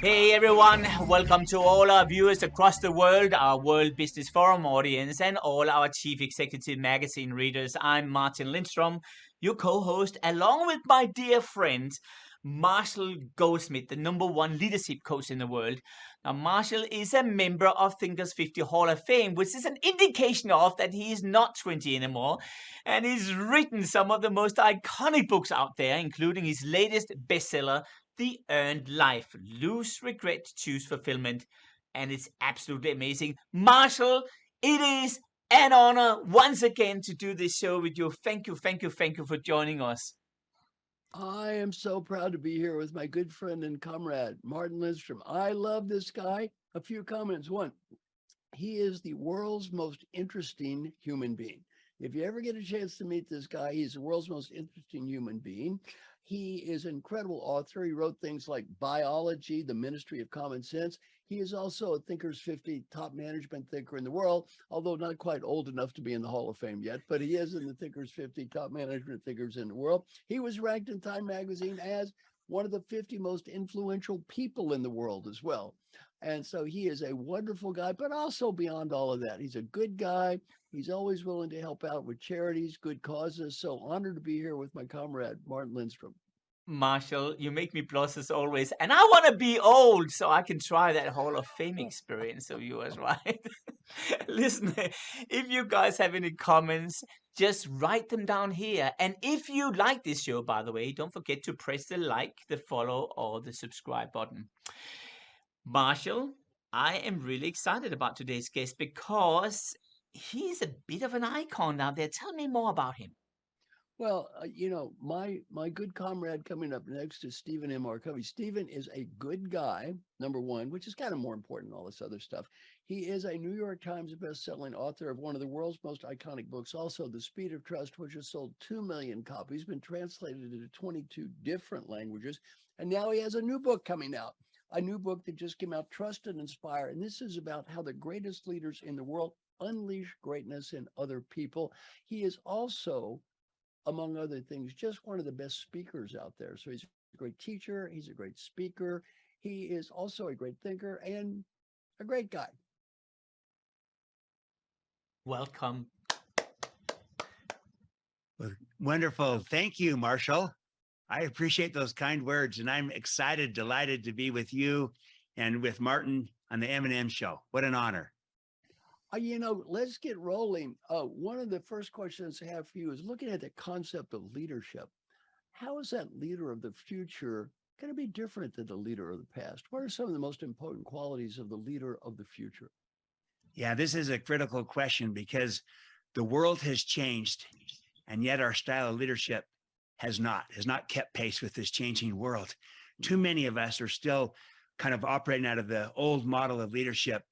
Hey everyone, welcome to all our viewers across the world, our World Business Forum audience, and all our Chief Executive Magazine readers. I'm Martin Lindstrom, your co host, along with my dear friend, Marshall Goldsmith, the #1 leadership coach in the world. Now, Marshall is a member of Thinkers 50 Hall of Fame, which is an indication of that he is not 20 anymore, and he's written some of the most iconic books out there, including his latest bestseller, The Earned Life. Lose regret, choose fulfillment. And it's absolutely amazing. Marshall, it is an honor once again to do this show with you. Thank you, thank you, thank you for joining us. I am so proud to be here with my good friend and comrade, Martin Lindstrom. I love this guy. A few comments. One, he is the world's most interesting human being. If you ever get a chance to meet this guy, he's the world's most interesting human being. He is an incredible author. He wrote things like Biology, The Ministry of Common Sense. He is also a Thinkers 50 top management thinker in the world, although not quite old enough to be in the Hall of Fame yet, but he is in the Thinkers 50 top management thinkers in the world. He was ranked in Time magazine as one of the 50 most influential people in the world as well. And so he is a wonderful guy, but also beyond all of that, he's a good guy. He's always willing to help out with charities, good causes. So honored to be here with my comrade, Martin Lindstrom. Marshall, you make me blush as always. And I want to be old so I can try that Hall of Fame experience of yours, right? Listen, if you guys have any comments, just write them down here. And if you like this show, by the way, don't forget to press the like, the follow, or the subscribe button. Marshall, I am really excited about today's guest because he's a bit of an icon out there. Tell me more about him. Well, my good comrade coming up next is Stephen M R Covey. Stephen is a good guy, number one, which is kind of more important than all this other stuff. He is a New York Times best-selling author of one of the world's most iconic books, also The Speed of Trust, which has sold 2 million copies, been translated into 22 different languages, and now he has a new book coming out. A new book that just came out, Trust and Inspire. And this is about how the greatest leaders in the world unleash greatness in other people. He is also, among other things, just one of the best speakers out there. So he's a great teacher, he's a great speaker, he is also a great thinker and a great guy. Welcome. Well, wonderful. Thank you, Marshall. I appreciate those kind words, and I'm excited, delighted to be with you and with Martin on the M&M show. What an honor. Let's get rolling. One of the first questions I have for you is looking at the concept of leadership. How is that leader of the future going to be different than the leader of the past? What are some of the most important qualities of the leader of the future? Yeah, this is a critical question because the world has changed, and yet our style of leadership has not kept pace with this changing world. Too many of us are still kind of operating out of the old model of leadership,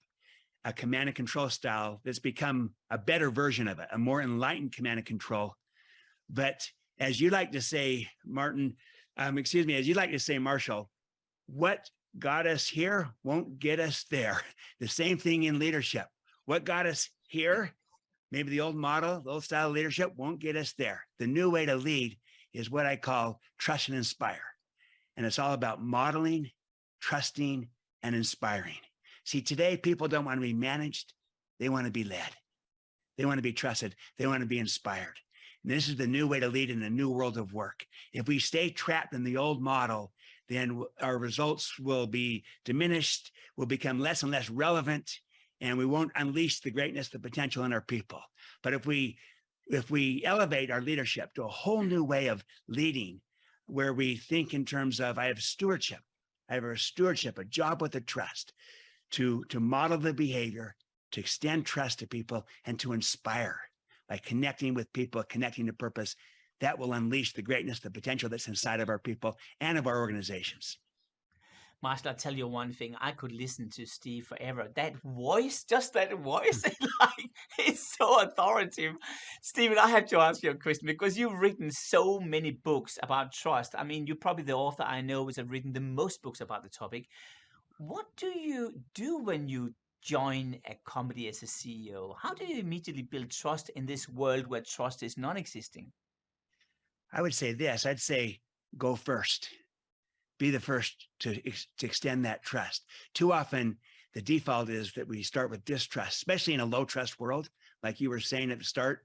a command and control style that's become a better version of it, a more enlightened command and control. But as you like to say, Martin, as you like to say, Marshall, what got us here won't get us there. The same thing in leadership. What got us here, maybe the old model, the old style of leadership won't get us there. The new way to lead is what I call trust and inspire. And it's all about modeling, trusting, and inspiring. See, today people don't want to be managed. They want to be led. They want to be trusted. They want to be inspired. And this is the new way to lead in a new world of work. If we stay trapped in the old model, then our results will be diminished, will become less and less relevant, and we won't unleash the greatness, the potential in our people. But if we elevate our leadership to a whole new way of leading, where we think in terms of, I have stewardship, a job with a trust to model the behavior, to extend trust to people, and to inspire by connecting with people, connecting to purpose. That will unleash the greatness, the potential that's inside of our people and of our organizations. Marshall, I'll tell you one thing. I could listen to Steve forever. That voice, just that voice, like, it's so authoritative. Stephen, I have to ask you a question because you've written so many books about trust. I mean, you're probably the author I know who's have written the most books about the topic. What do you do when you join a company as a CEO? How do you immediately build trust in this world where trust is non-existing? I would say this, I'd say go first. be the first to extend that trust. Too often, the default is that we start with distrust, especially in a low trust world, like you were saying at the start,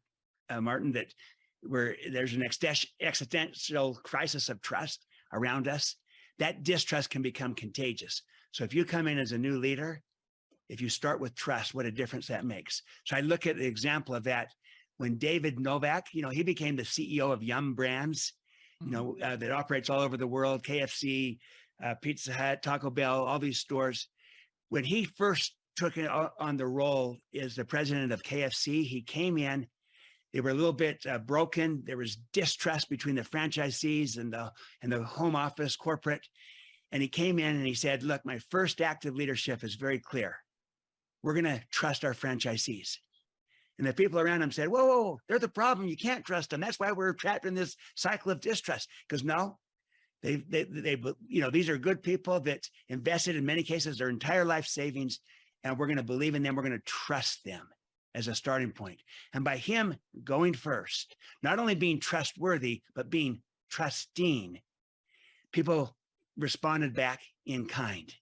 Martin, that where there's an existential crisis of trust around us. That distrust can become contagious. So if you come in as a new leader, if you start with trust, what a difference that makes. So I look at the example of that when David Novak, he became the CEO of Yum Brands, that operates all over the world, KFC, Pizza Hut, Taco Bell, all these stores. When he first took it on the role as the president of KFC, he came in, they were a little bit broken. There was distrust between the franchisees and the home office corporate. And he came in and he said, look, my first act of leadership is very clear. We're going to trust our franchisees. And the people around him said, whoa, they're the problem. You can't trust them. That's why we're trapped in this cycle of distrust. Because no, they these are good people that invested in many cases their entire life savings, and we're going to believe in them. We're going to trust them as a starting point. And by him going first, not only being trustworthy, but being trusting, people responded back in kind.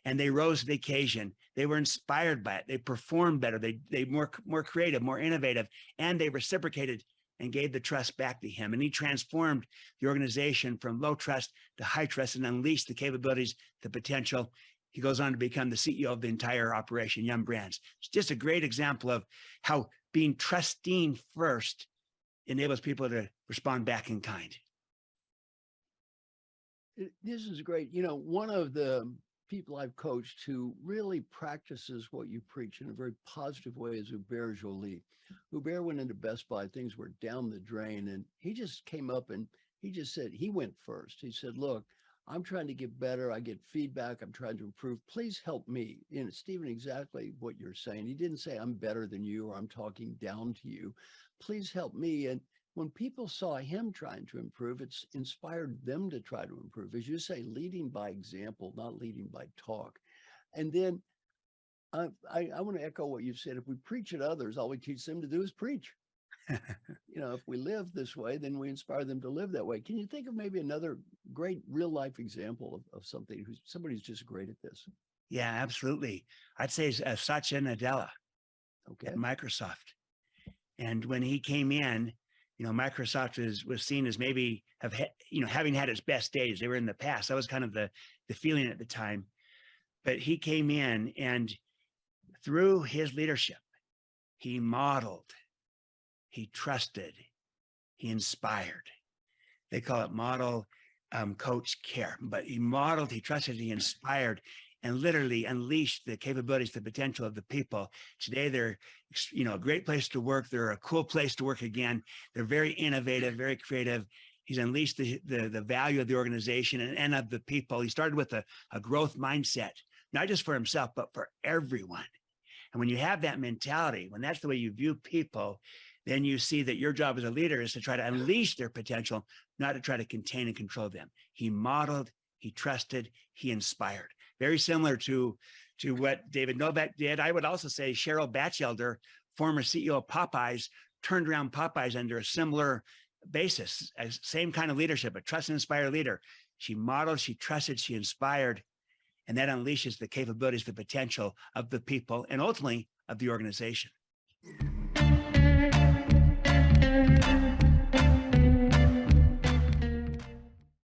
And they rose to the occasion. They were inspired by it. They performed better. They more creative, more innovative, and they reciprocated and gave the trust back to him. And he transformed the organization from low trust to high trust and unleashed the capabilities, the potential. He goes on to become the CEO of the entire operation, Yum Brands. It's just a great example of how being trusting first enables people to respond back in kind. This is great. One of the people I've coached who really practices what you preach in a very positive way is Hubert Joly. Hubert went into Best Buy, things were down the drain, and he just came up and he just said, he went first. He said, look, I'm trying to get better. I get feedback. I'm trying to improve. Please help me. And Stephen, exactly what you're saying. He didn't say I'm better than you or I'm talking down to you. Please help me. And when people saw him trying to improve, it's inspired them to try to improve. As you say, leading by example, not leading by talk. And then I want to echo what you've said. If we preach at others, all we teach them to do is preach. If we live this way, then we inspire them to live that way. Can you think of maybe another great real life example of somebody who's just great at this? Yeah, absolutely. I'd say Satya Nadella at Okay. Microsoft. And when he came in, Microsoft was seen as maybe having had its best days. They were in the past. That was kind of the feeling at the time. But he came in, and through his leadership, he modeled, he trusted, he inspired. They call it model, coach, care. But he modeled, he trusted, he inspired, and literally unleashed the capabilities, the potential of the people. Today, they're, a great place to work. They're a cool place to work again. They're very innovative, very creative. He's unleashed the value of the organization and of the people. He started with a growth mindset, not just for himself, but for everyone. And when you have that mentality, when that's the way you view people, then you see that your job as a leader is to try to unleash their potential, not to try to contain and control them. He modeled, he trusted, he inspired. Very similar to what David Novak did. I would also say Cheryl Batchelder, former CEO of Popeyes, turned around Popeyes under a similar basis, same kind of leadership, a trust and inspire leader. She modeled, she trusted, she inspired, and that unleashes the capabilities, the potential of the people, and ultimately of the organization.